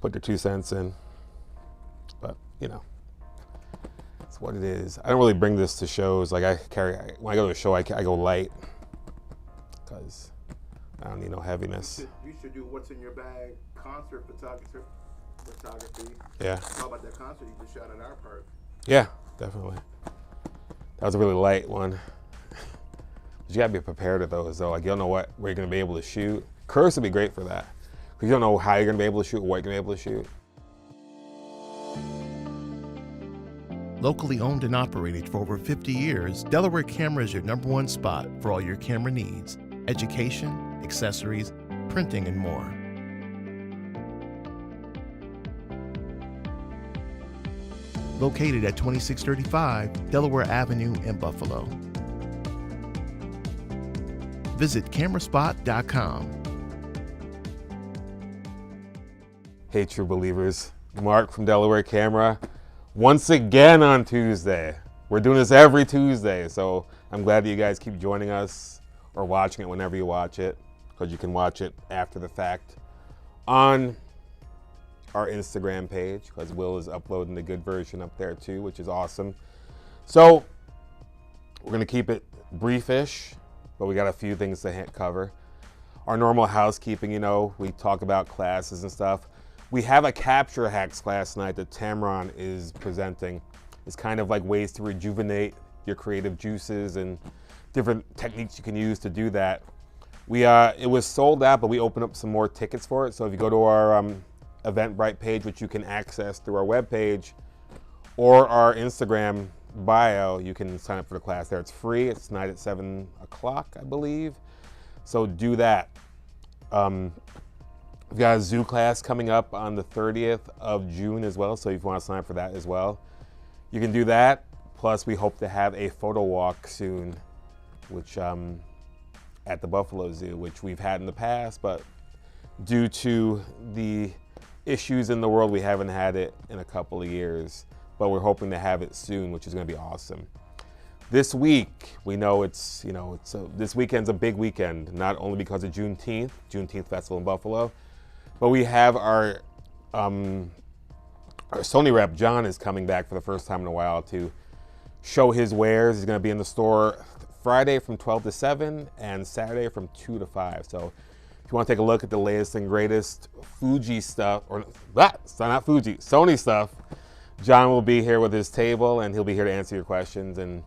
put their 2 cents in. But, you know, it's what it is. I don't really bring this to shows. Like when I go to a show, I go light because I don't need no heaviness. You should do what's in your bag concert photography. Yeah. How about that concert you just shot at our park? Yeah, definitely. That was a really light one. But you gotta be prepared at those though. Like you don't know where you're gonna be able to shoot. Curse would be great for that. Because you don't know how you're gonna be able to shoot, what you're gonna be able to shoot. Locally owned and operated for over 50 years, Delaware Camera is your #1 spot for all your camera needs: education, accessories, printing, and more. Located at 2635 Delaware Avenue in Buffalo. Visit cameraspot.com. Hey, true believers. Mark from Delaware Camera. Once again on Tuesday. We're doing this every Tuesday, so I'm glad that you guys keep joining us or watching it whenever you watch it, because you can watch it after the fact on our Instagram page, because Will is uploading the good version up there too, which is awesome. So we're gonna keep it briefish, but we got a few things to cover. Our normal housekeeping, you know, we talk about classes and stuff. We have a capture hacks class tonight that Tamron is presenting. It's kind of like ways to rejuvenate your creative juices and different techniques you can use to do that. It was sold out, but we opened up some more tickets for it. So if you go to our Eventbrite page, which you can access through our webpage or our Instagram bio, you can sign up for the class there. It's free. It's tonight at 7 o'clock, I believe. So do that. We've got a zoo class coming up on the 30th of June as well. So if you want to sign up for that as well, you can do that. Plus, we hope to have a photo walk soon, which at the Buffalo Zoo, which we've had in the past, but due to the issues in the world, we haven't had it in a couple of years, but we're hoping to have it soon, which is going to be awesome. This week, we know this weekend's a big weekend, not only because of Juneteenth Festival in Buffalo, but we have our Sony Rap, John, is coming back for the first time in a while to show his wares. He's going to be in the store Friday from 12 to 7 and Saturday from 2 to 5. So if you want to take a look at the latest and greatest Fuji stuff, or not Fuji, Sony stuff, John will be here with his table and he'll be here to answer your questions. And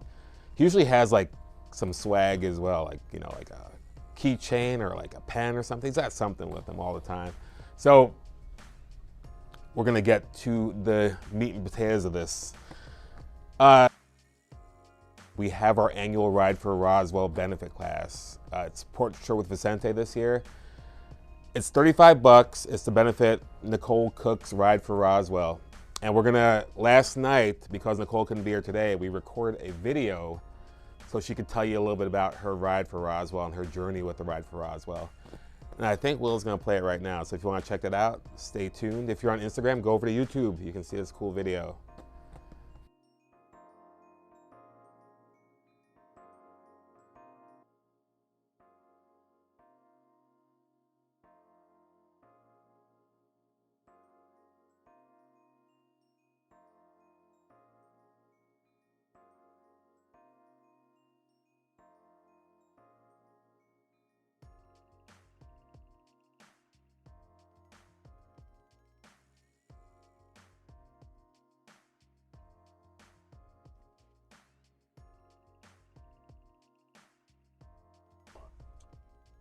he usually has like some swag as well, like, you know, like a keychain or like a pen or something. He's got something with him all the time. So we're gonna get to the meat and potatoes of this. We have our annual Ride for Roswell benefit class. It's Portraiture with Vicente this year. It's $35. It's to benefit Nicole Cook's Ride for Roswell. And we're gonna, last night, because Nicole couldn't be here today, we recorded a video so she could tell you a little bit about her Ride for Roswell and her journey with the Ride for Roswell. And I think Will's gonna play it right now. So if you wanna check that out, stay tuned. If you're on Instagram, go over to YouTube. You can see this cool video.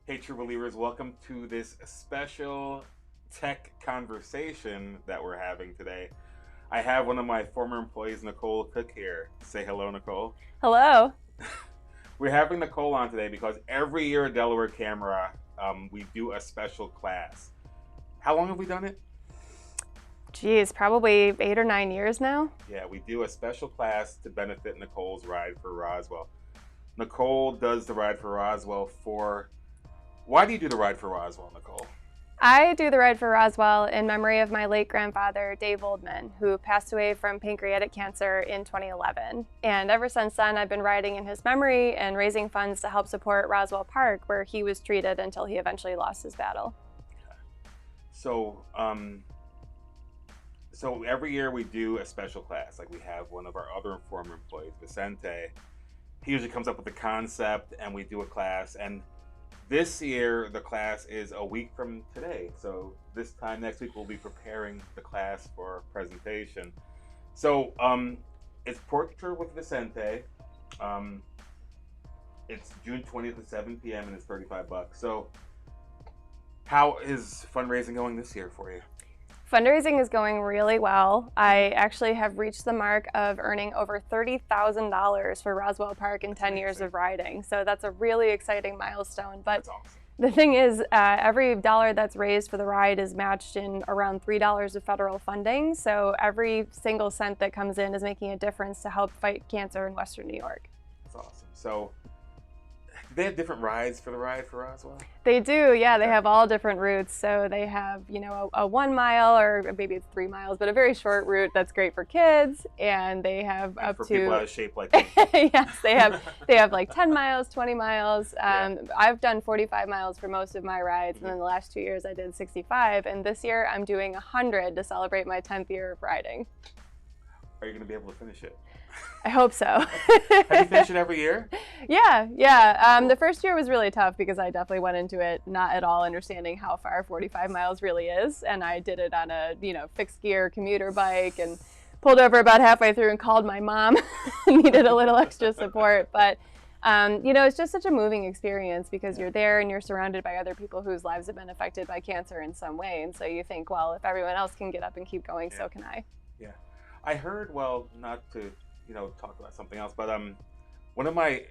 Hey, true believers, welcome to this special tech conversation that we're having today. I have one of my former employees, Nicole Cook, here. Say hello, Nicole. Hello. We're having Nicole on today because every year at Delaware Camera, we do a special class. How long have we done it? Geez, probably 8 or 9 years now. Yeah, we do a special class to benefit Nicole's Ride for Roswell. Nicole does the Ride for Roswell for... Why do you do the Ride for Roswell, Nicole? I do the Ride for Roswell in memory of my late grandfather, Dave Oldman, who passed away from pancreatic cancer in 2011. And ever since then, I've been riding in his memory and raising funds to help support Roswell Park, where he was treated until he eventually lost his battle. So, So every year we do a special class. Like we have one of our other former employees, Vicente. He usually comes up with a concept and we do a class. And this year the class is a week from today. So this time next week we'll be preparing the class for presentation. So it's Portraiture with Vicente. It's June 20th at 7 p.m. and it's $35. So how is fundraising going this year for you? Fundraising is going really well. I actually have reached the mark of earning over $30,000 for Roswell Park in 10 years of riding. So that's a really exciting milestone. But That's awesome. the thing is, every dollar that's raised for the ride is matched in around $3 of federal funding. So every single cent that comes in is making a difference to help fight cancer in Western New York. That's awesome. So do they have different rides for the ride for Roswell? They do, yeah. They have all different routes. So they have, you know, a 1 mile, or maybe it's 3 miles, but a very short route that's great for kids. And they have And up for to people out of shape like me. yes, they have like 10 miles, 20 miles. I've done 45 miles for most of my rides, and then the last 2 years I did 65. And this year I'm doing 100 to celebrate my 10th year of riding. Are you going to be able to finish it? I hope so. Have you finished it every year? Yeah. The first year was really tough because I definitely went into it not at all understanding how far 45 miles really is. And I did it on a, fixed gear commuter bike and pulled over about halfway through and called my mom. Needed a little extra support. But, it's just such a moving experience because you're there and you're surrounded by other people whose lives have been affected by cancer in some way. And so you think, well, if everyone else can get up and keep going, so can I. Yeah. I heard, well, not to talk about something else, but one of my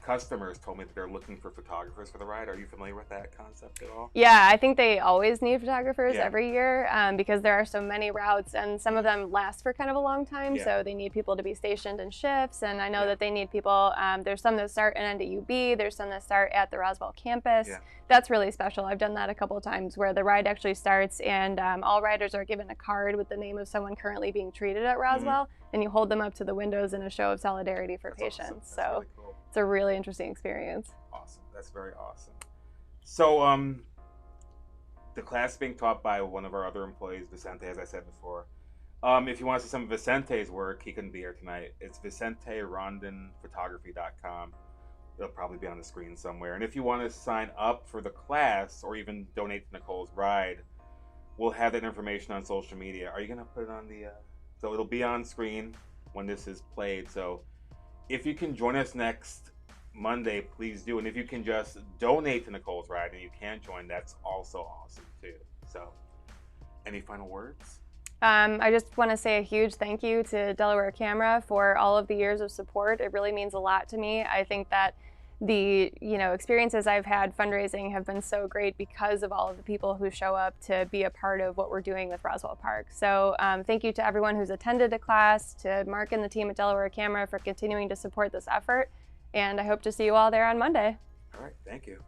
customers told me that they're looking for photographers for the ride. Are you familiar with that concept at all? Yeah, I think they always need photographers every year because there are so many routes, and some of them last for kind of a long time, so they need people to be stationed in shifts. And I know that they need people, there's some that start and end at UB, there's some that start at the Roswell campus. That's really special. I've done that a couple of times where the ride actually starts and all riders are given a card with the name of someone currently being treated at Roswell, and you hold them up to the windows in a show of solidarity for patients. Awesome. So really cool. It's a really interesting experience. Awesome. That's very awesome. So the class is being taught by one of our other employees, Vicente, as I said before. If you want to see some of Vicente's work, he couldn't be here tonight. It's VicenteRondonphotography.com. It'll probably be on the screen somewhere. And if you want to sign up for the class or even donate to Nicole's ride, we'll have that information on social media. Are you going to put it on the... So it'll be on screen when this is played. So if you can join us next Monday, please do. And if you can just donate to Nicole's ride and you can join, that's also awesome too. So any final words? I just want to say a huge thank you to Delaware Camera for all of the years of support. It really means a lot to me. I think that the experiences I've had fundraising have been so great because of all of the people who show up to be a part of what we're doing with Roswell Park. So thank you to everyone who's attended the class, to Mark and the team at Delaware Camera for continuing to support this effort. And I hope to see you all there on Monday. All right, thank you.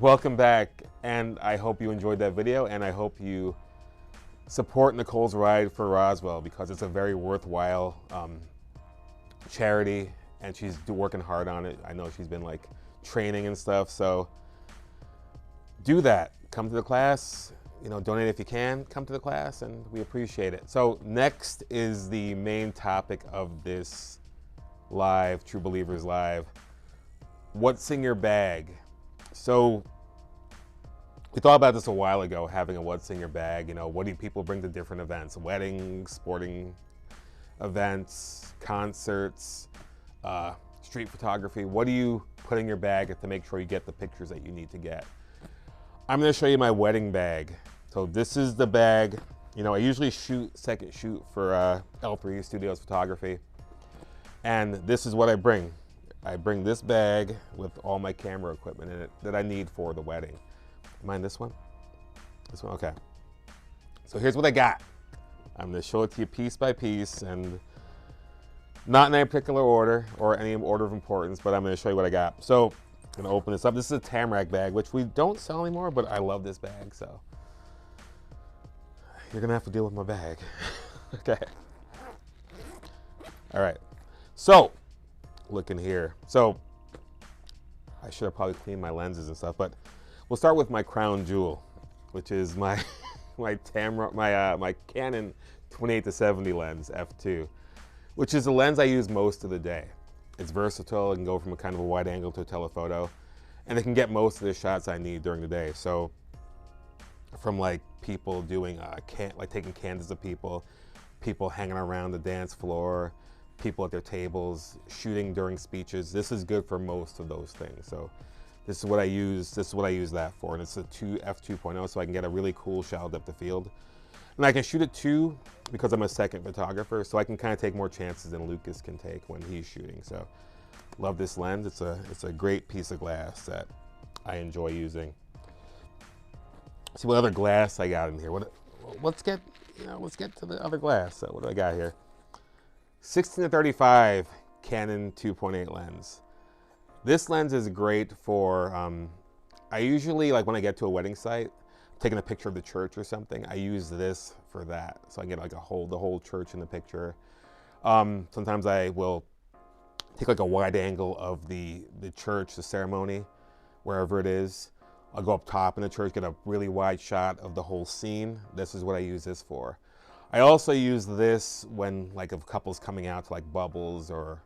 Welcome back, and I hope you enjoyed that video, and I hope you support Nicole's Ride for Roswell because it's a very worthwhile charity, and she's working hard on it. I know she's been like training and stuff, so do that. Come to the class, donate if you can, come to the class, and we appreciate it. So next is the main topic of this live, True Believers Live. What's in your bag? So we thought about this a while ago, having a what's in your bag. What do people bring to different events? Weddings, sporting events, concerts, street photography. What do you put in your bag to make sure you get the pictures that you need to get? I'm going to show you my wedding bag. So this is the bag. I usually second shoot for L3 Studios Photography. And this is what I bring. I bring this bag with all my camera equipment in it that I need for the wedding. Mind this one? This one, okay. So here's what I got. I'm gonna show it to you piece by piece, and not in any particular order or any order of importance, but I'm gonna show you what I got. So I'm gonna open this up. This is a Tamarack bag, which we don't sell anymore, but I love this bag, so you're gonna have to deal with my bag. Okay. All right. So look in here. So I should have probably cleaned my lenses and stuff, but we'll start with my crown jewel, which is my my Canon 28-70 lens f2, which is the lens I use most of the day. It's versatile. It can go from a kind of a wide angle to a telephoto, and it can get most of the shots I need during the day. So from like people doing like taking candidates of people hanging around the dance floor, people at their tables, shooting during speeches. This is good for most of those things. So this is what I use. This is what I use that for, and it's a f2.0, so I can get a really cool shallow depth of field. And I can shoot it too because I'm a second photographer, so I can kind of take more chances than Lucas can take when he's shooting. So love this lens. It's a great piece of glass that I enjoy using. See what other glass I got in here. Let's get to the other glass. So what do I got here? 16-35 Canon 2.8 lens. This lens is great for, I usually, like when I get to a wedding site, taking a picture of the church or something, I use this for that. So I get like the whole church in the picture. Sometimes I will take like a wide angle of the church, the ceremony, wherever it is. I'll go up top in the church, get a really wide shot of the whole scene. This is what I use this for. I also use this when like if couples coming out to like bubbles, or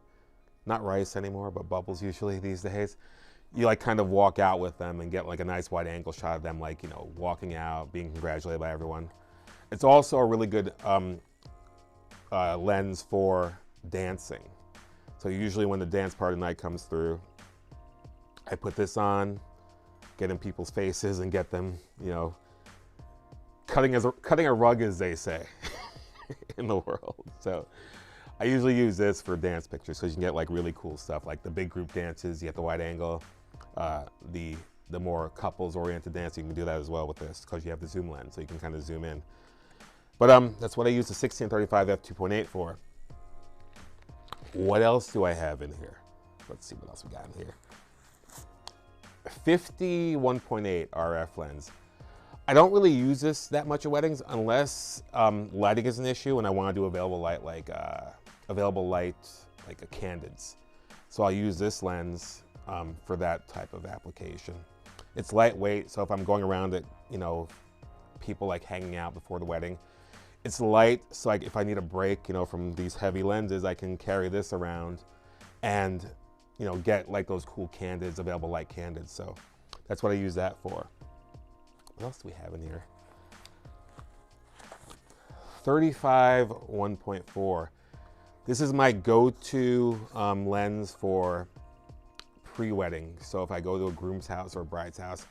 not rice anymore, but bubbles usually these days. You like kind of walk out with them and get like a nice wide angle shot of them, like, you know, walking out, being congratulated by everyone. It's also a really good lens for dancing. So usually when the dance party night comes through, I put this on, get in people's faces and get them, you know, cutting a rug, as they say, in the world. So I usually use this for dance pictures, so you can get like really cool stuff, like the big group dances. You get the wide angle, the more couples oriented dance. You can do that as well with this because you have the zoom lens, so you can kind of zoom in. But that's what I use the 16-35 f2.8 for. What else do I have in here? Let's see what else we got in here. 51.8 RF lens. I don't really use this that much at weddings unless lighting is an issue and I want to do available light like a candids. So I'll use this lens for that type of application. It's lightweight, so if I'm going around it, you know, people like hanging out before the wedding, it's light, so like if I need a break, you know, from these heavy lenses, I can carry this around and, you know, get like those cool candids, available light candids. So that's what I use that for. What else do we have in here? 35 1.4. This is my go-to lens for pre-wedding. So if I go to a groom's house or a bride's house,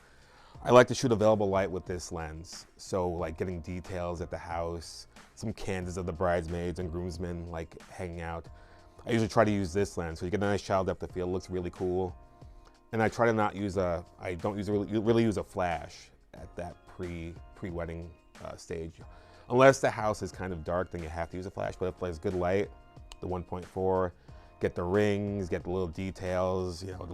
I like to shoot available light with this lens. So like getting details at the house, some candids of the bridesmaids and groomsmen like hanging out. I usually try to use this lens, so you get a nice shallow depth of field. It looks really cool. And I try to not use I don't really use a flash at that pre-wedding stage. Unless the house is kind of dark, then you have to use a flash. But if there's good light, the 1.4, get the rings, get the little details, you know,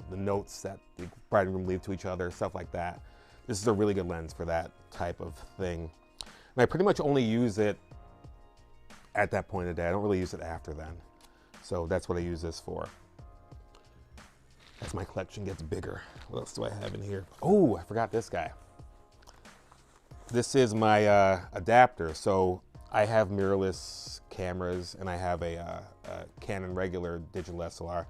the notes that the bride and groom leave to each other, stuff like that. This is a really good lens for that type of thing. And I pretty much only use it at that point of the day. I don't really use it after then. So that's what I use this for. As my collection gets bigger. What else do I have in here? Oh, I forgot this guy. This is my adapter. So I have mirrorless cameras and I have a Canon regular digital SLR.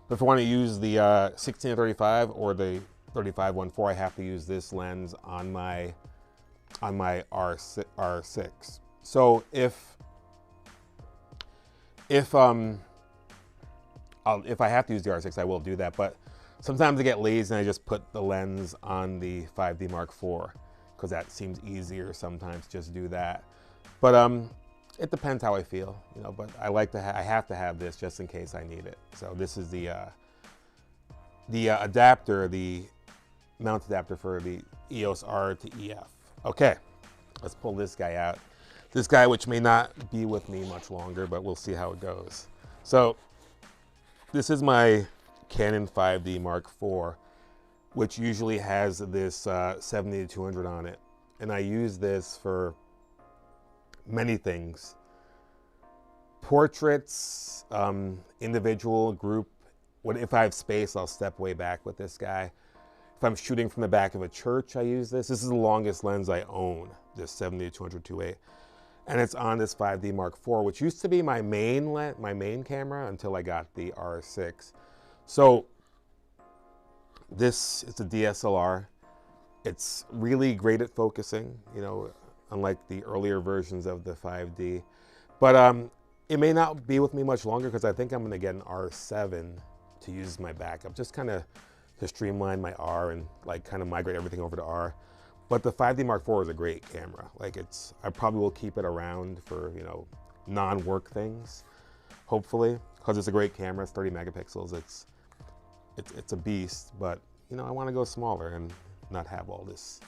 But if I want to use the 16-35 or the 35-1.4, I have to use this lens on my R6. So if I have to use the R6, I will do that. But sometimes I get lazy and I just put the lens on the 5D Mark IV because that seems easier sometimes. Just do that. But it depends how I feel, you know. But I like to I have to have this just in case I need it. So this is the adapter, the mount adapter for the EOS R to EF. Okay, let's pull this guy out. This guy, which may not be with me much longer, but we'll see how it goes. So this is my Canon 5D Mark IV, which usually has this 70-200 on it. And I use this for many things. Portraits, individual, group. If I have space, I'll step way back with this guy. If I'm shooting from the back of a church, I use this. This is the longest lens I own, this 70-200 2.8. And it's on this 5D Mark IV, which used to be my main camera until I got the R6. So this is a DSLR. It's really great at focusing, you know, unlike the earlier versions of the 5D. But it may not be with me much longer because I think I'm gonna get an R7 to use as my backup, just kind of to streamline my R and like kind of migrate everything over to R. But the 5D Mark IV is a great camera. Like I probably will keep it around for, you know, non-work things, hopefully, because it's a great camera. It's 30 megapixels. It's a beast, but you know, I want to go smaller and not have all this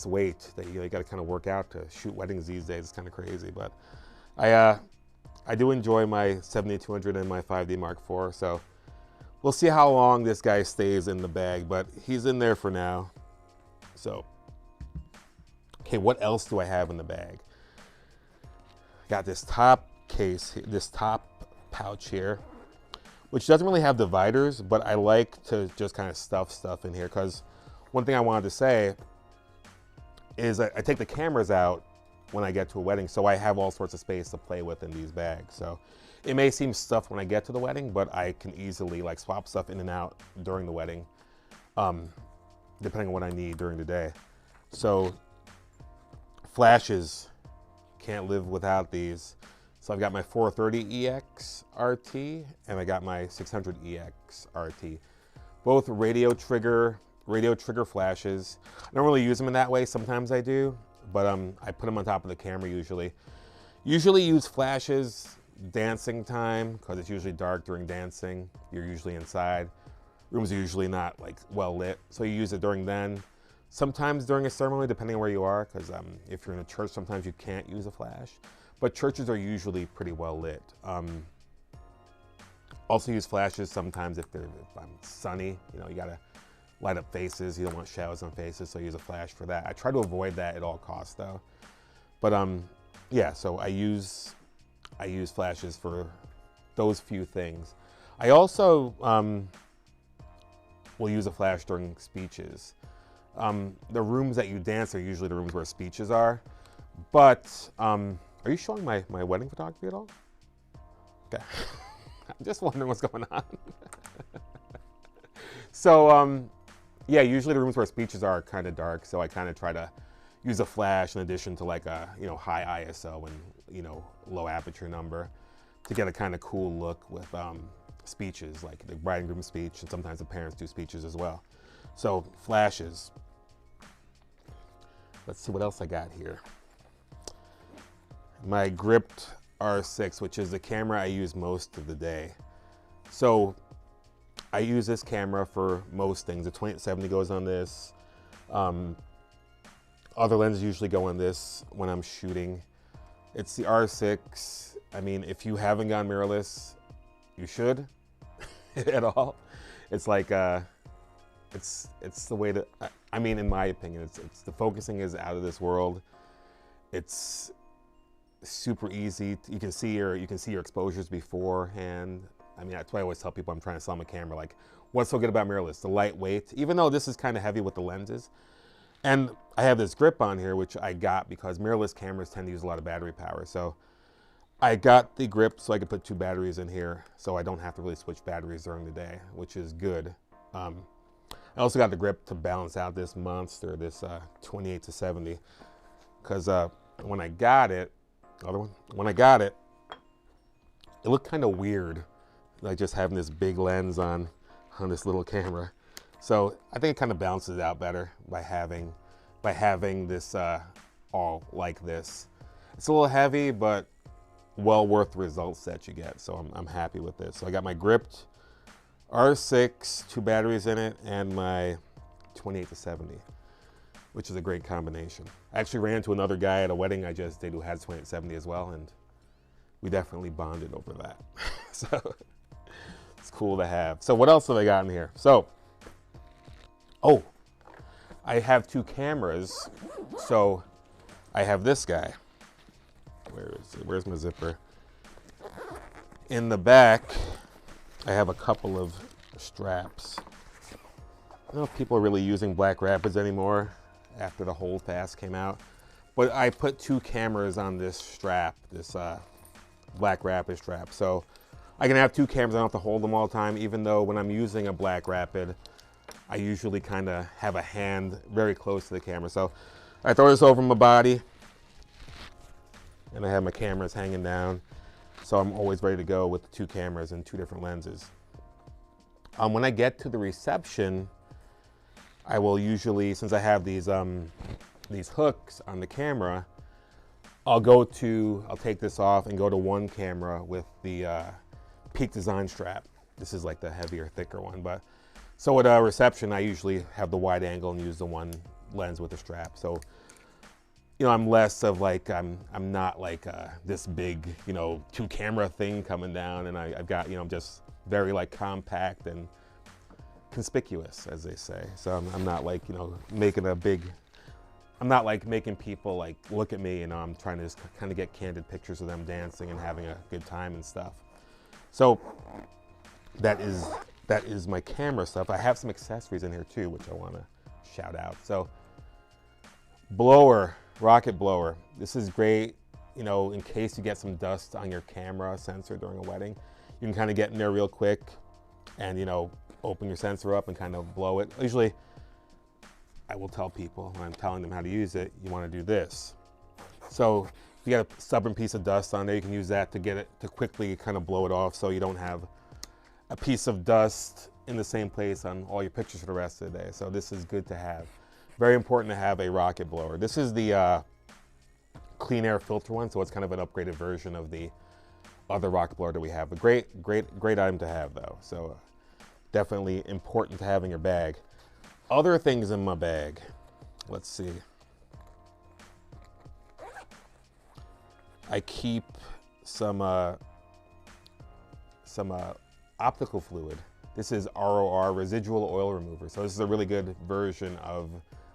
weight that you got to kind of work out to shoot weddings these days. It's kind of crazy, but I do enjoy my 70-200 and my 5D Mark IV. So we'll see how long this guy stays in the bag, but he's in there for now. So, okay, what else do I have in the bag? Got this top case, this top pouch here, which doesn't really have dividers, but I like to just kind of stuff stuff in here, because one thing I wanted to say is I take the cameras out when I get to a wedding, so I have all sorts of space to play with in these bags. So it may seem stuffed when I get to the wedding, but I can easily like swap stuff in and out during the wedding, depending on what I need during the day. So flashes, can't live without these. So I've got my 430EX RT and I got my 600EX RT. Both radio trigger flashes. I don't really use them in that way. Sometimes I do, but I put them on top of the camera usually. Usually use flashes dancing time, because it's usually dark during dancing. You're usually inside. Rooms are usually not like well lit, so you use it during then. Sometimes during a ceremony, depending on where you are, because if you're in a church, sometimes you can't use a flash. But churches are usually pretty well lit. Also use flashes sometimes if I'm sunny. You know, you gotta light up faces. You don't want shadows on faces, so use a flash for that. I try to avoid that at all costs, though. But yeah, so I use flashes for those few things. I also will use a flash during speeches. The rooms that you dance are usually the rooms where speeches are. But are you showing my wedding photography at all? Okay. I'm just wondering what's going on. So yeah, usually the rooms where speeches are kind of dark, so I kind of try to use a flash in addition to like a, you know, high ISO and, you know, low aperture number to get a kind of cool look with speeches, like the bride and groom speech, and sometimes the parents do speeches as well. So flashes. Let's see what else I got here. My gripped R6, which is the camera I use most of the day. So I use this camera for most things. The 2870 goes on this. Other lenses usually go on this when I'm shooting. It's the R6. I mean, if you haven't gone mirrorless, you should at all. It's like, it's the way to, I mean, in my opinion, it's the focusing is out of this world. It's super easy. You can see your exposures beforehand. I mean, that's why I always tell people I'm trying to sell them a camera. Like, what's so good about mirrorless? The lightweight, even though this is kind of heavy with the lenses. And I have this grip on here, which I got because mirrorless cameras tend to use a lot of battery power. So I got the grip so I could put 2 batteries in here, so I don't have to really switch batteries during the day, which is good. I also got the grip to balance out this monster, this 28-70, because when I got it, it looked kind of weird, like just having this big lens on this little camera. So I think it kind of balances it out better by having this all like this. It's a little heavy, but well worth the results that you get. So I'm happy with this. So I got my gripped R6, 2 batteries in it, and my 28 to 70, which is a great combination. I actually ran into another guy at a wedding I just did who had 28 to 70 as well, and we definitely bonded over that. So it's cool to have. So what else have I got in here? So, oh, I have 2 cameras. So I have this guy. Where is it? Where's my zipper? In the back, I have a couple of straps. I don't know if people are really using Black Rapids anymore after the Hold Fast came out, but I put 2 cameras on this strap, this Black Rapid strap. So I can have 2 cameras, I don't have to hold them all the time, even though when I'm using a Black Rapid, I usually kind of have a hand very close to the camera. So I throw this over my body, and I have my cameras hanging down. So I'm always ready to go with the 2 cameras and 2 different lenses. When I get to the reception, I will usually, since I have these hooks on the camera, I'll take this off and go to one camera with the Peak Design strap. This is like the heavier, thicker one. But so at a reception, I usually have the wide angle and use the one lens with the strap. So, you know, I'm less of like, I'm not like this big, you know, 2 camera thing coming down, and I've got, you know, I'm just very like compact and conspicuous, as they say. So I'm not like, you know, making a big, I'm not like making people like look at me, you know, I'm trying to just kind of get candid pictures of them dancing and having a good time and stuff. So that is my camera stuff. I have some accessories in here too, which I want to shout out. So blower, rocket blower. This is great, you know, in case you get some dust on your camera sensor during a wedding. You can kind of get in there real quick and, you know, open your sensor up and kind of blow it. Usually, I will tell people when I'm telling them how to use it, you want to do this. So if you got a stubborn piece of dust on there, you can use that to get it, to quickly kind of blow it off so you don't have a piece of dust in the same place on all your pictures for the rest of the day. So this is good to have. Very important to have a rocket blower. This is the clean air filter one, so it's kind of an upgraded version of the other rocket blower that we have. A great item to have though. So definitely important to have in your bag. Other things in my bag. Let's see. I keep some optical fluid. This is ROR, residual oil remover. So this is a really good version of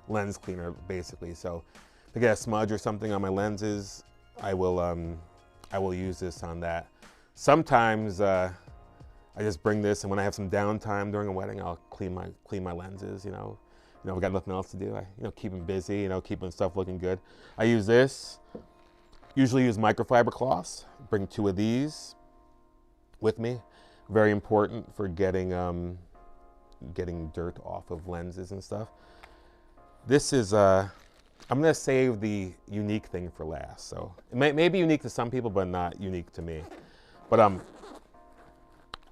lens cleaner, basically. So if I get a smudge or something on my lenses, I will use this on that. Sometimes I just bring this, and when I have some downtime during a wedding, I'll clean my lenses. You know, I've got nothing else to do. Keep them busy. You know, keeping stuff looking good. I use this. Usually use microfiber cloths. Bring 2 of these with me. Very important for getting dirt off of lenses and stuff. This is I'm gonna save the unique thing for last. So it may be unique to some people, but not unique to me. But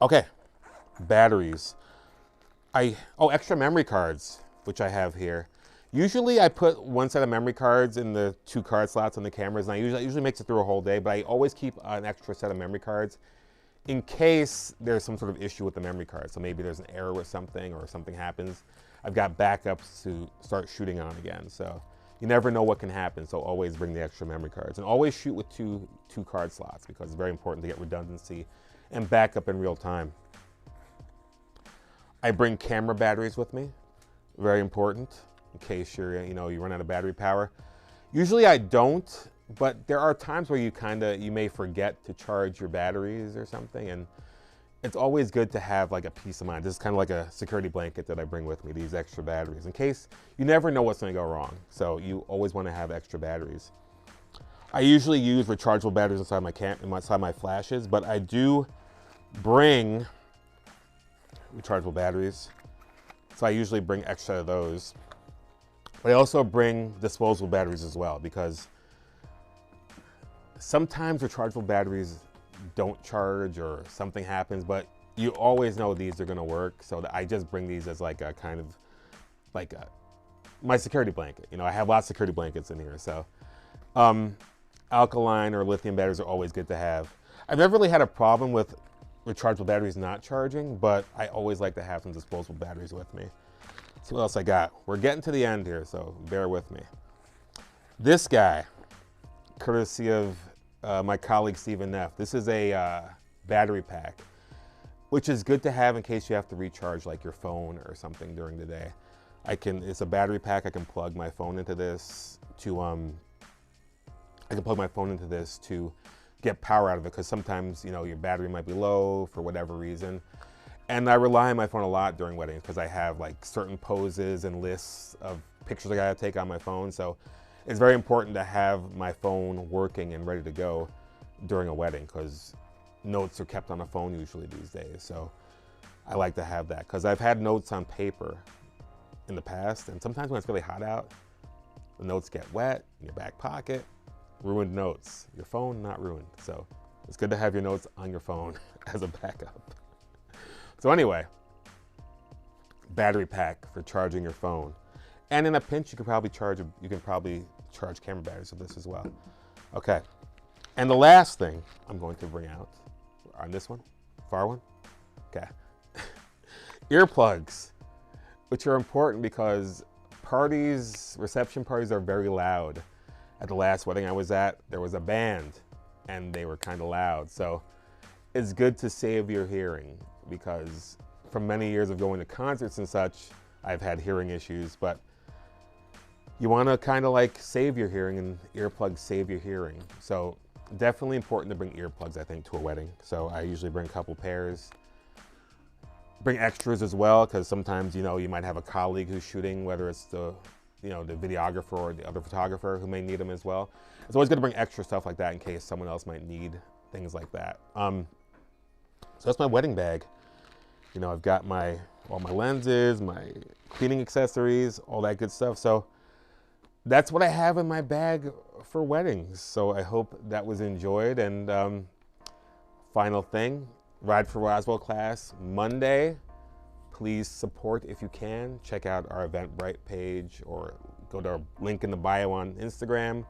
okay, batteries. Extra memory cards, which I have here. Usually I put 1 set of memory cards in the 2 card slots on the cameras, and it usually makes it through a whole day, but I always keep an extra set of memory cards in case there's some sort of issue with the memory card. So maybe there's an error with something or something happens. I've got backups to start shooting on again. So you never know what can happen, so always bring the extra memory cards. And always shoot with two card slots, because it's very important to get redundancy and backup in real time. I bring camera batteries with me. Very important in case you run out of battery power. Usually I don't, but there are times where you may forget to charge your batteries or something, and it's always good to have like a peace of mind. This is kind of like a security blanket that I bring with me, these extra batteries, in case you never know what's going to go wrong. So you always want to have extra batteries. I usually use rechargeable batteries inside my flashes, but I do bring rechargeable batteries. So I usually bring extra of those. But I also bring disposable batteries as well, because sometimes rechargeable batteries don't charge or something happens, but you always know these are going to work. So I just bring these as like a kind of like my security blanket. I have lots of security blankets in here. So alkaline or lithium batteries are always good to have. I've never really had a problem with rechargeable batteries not charging, but I always like to have some disposable batteries with me. see what else I got. We're getting to the end here, so bear with me. This guy, courtesy of my colleague Stephen Neff. This is a battery pack, which is good to have in case you have to recharge like your phone or something during the day. It's a battery pack. I can plug my phone into this to get power out of it, because sometimes, you know, your battery might be low for whatever reason. And I rely on my phone a lot during weddings because I have like certain poses and lists of pictures I gotta take on my phone. So it's very important to have my phone working and ready to go during a wedding, because notes are kept on a phone usually these days. So I like to have that, because I've had notes on paper in the past, and sometimes when it's really hot out, the notes get wet in your back pocket, ruined notes. Your phone, not ruined. So it's good to have your notes on your phone as a backup. So anyway, battery pack for charging your phone. And in a pinch, you can probably charge camera batteries with this as well. Okay, and the last thing I'm going to bring out on this one, far one, okay, earplugs, which are important because reception parties are very loud. At the last wedding I was at, there was a band and they were kind of loud. So it's good to save your hearing, because from many years of going to concerts and such, I've had hearing issues, but you want to kind of like save your hearing, and earplugs save your hearing. So definitely important to bring earplugs, I think, to a wedding. So I usually bring a couple pairs. Bring extras as well, because sometimes, you know, you might have a colleague who's shooting, whether it's the videographer or the other photographer who may need them as well. It's always good to bring extra stuff like that in case someone else might need things like that. So that's my wedding bag. You know, I've got all my lenses, my cleaning accessories, all that good stuff. So that's what I have in my bag for weddings. So I hope that was enjoyed. And final thing, Ride for Roswell class Monday. Please support if you can. Check out our Eventbrite page or go to our link in the bio on Instagram.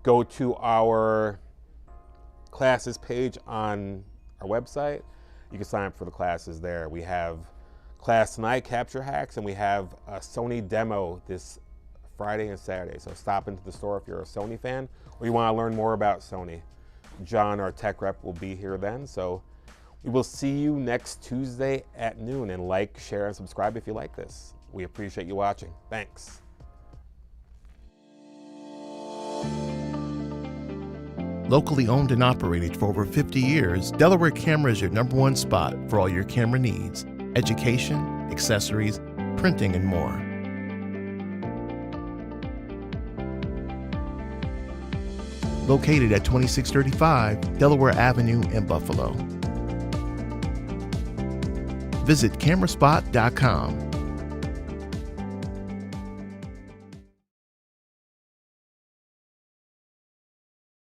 Go to our classes page on our website. You can sign up for the classes there. We have class tonight, Capture Hacks, and we have a Sony demo this Friday and Saturday. So stop into the store if you're a Sony fan or you want to learn more about Sony. John, our tech rep, will be here then. So we will see you next Tuesday at noon, and like, share, and subscribe if you like this. We appreciate you watching. Thanks. Locally owned and operated for over 50 years, Delaware Camera is your #1 spot for all your camera needs: education, accessories, printing, and more. Located at 2635 Delaware Avenue in Buffalo. Visit cameraspot.com.